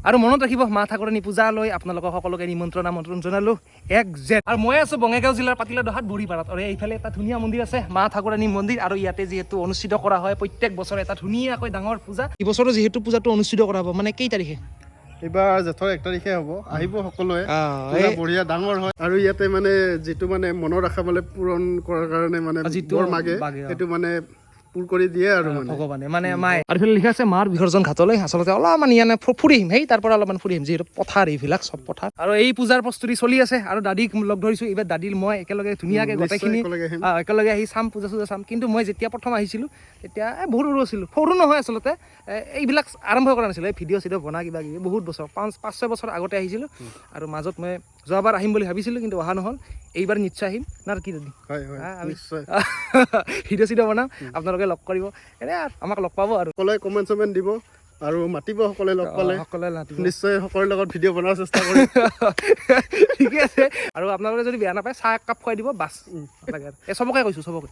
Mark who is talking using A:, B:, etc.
A: আৰু মনত ৰাখিব মা ঠাকুৰাণী পূজালৈ আপোনালোকক সকলোকে আমন্ত্ৰণ জনালোঁ একজেক্ট। আৰু মই আছোঁ বঙাইগাঁও জিলাৰ পাতিলা দহাত বৰিপাৰাত। আৰু এইফালে এটা ধুনীয়া মন্দিৰ আছে মা ঠাকুৰাণী মন্দিৰ। আৰু ইয়াতে যিহেতু অনুষ্ঠিত কৰা হয় প্ৰত্যেক বছৰে এটা ধুনীয়াকৈ ডাঙৰ পূজা। এই বছৰো যিহেতু পূজাটো অনুষ্ঠিত কৰা হ'ব মানে কেই তাৰিখে?
B: এইবাৰ জেঠৰ 1 তাৰিখে হ'ব, আহিব সকলোৱে। বঢ়িয়া ডাঙৰ হয় আৰু ইয়াতে মানে যিটো মানে মনৰ আশা মানে পূৰণ কৰাৰ কাৰণে মানে বৰ মাগে সেইটো মানে পূৰ কৰি দিয়ে আৰু
A: ভগৱানে মানে মায়ে। আৰু এইফালে লিখা আছে মাৰ বিসৰ্জন ঘাটলৈ। আচলতে অলপমান ইয়ানে ফুৰি আহিম, সেই তাৰ পৰা অলপমান ফুৰি আহিম, যিহেতু পথাৰ এইবিলাক চব পথাৰ। আৰু এই পূজাৰ প্ৰস্তুতি চলি আছে আৰু দাদীক লগ ধৰিছোঁ। এইবাৰ দাদীৰ মই একেলগে ধুনীয়াকৈ গোটেইখিনি একেলগে আহি চাম, পূজা চূজা চাম। কিন্তু মই যেতিয়া প্ৰথম আহিছিলোঁ তেতিয়া বহুত সৰু আছিলোঁ, সৰু নহয় আচলতে, এইবিলাক আৰম্ভ কৰা নাছিলোঁ। এই ভিডিঅ' চিডিঅ' বনা কিবা কিবি বহুত বছৰ 5-6 বছৰ আগতে আহিছিলোঁ। আৰু মাজত মই যোৱাবাৰ আহিম বুলি ভাবিছিলোঁ কিন্তু অহা নহ'ল। এইবাৰ নিশ্চয় আহিম না কি দাদী? ভিডিঅ' চিডিঅ' বনাম, আপোনালোকে লগ কৰিব, এনে আমাক লগ পাব আৰু
B: সকলোৱে কমেণ্ট চমেণ্ট দিব আৰু মাতিব সকলোৱে লগ পালে নিশ্চয় সকলোৰে লগত ভিডিঅ' বনোৱাৰ চেষ্টা কৰিম।
A: ঠিকে আছে। আৰু আপোনালোকে যদি বেয়া নাপায় চাহ একাপ খুৱাই দিব বাছ লাগে আৰু। চবকে কৈছোঁ চবকে।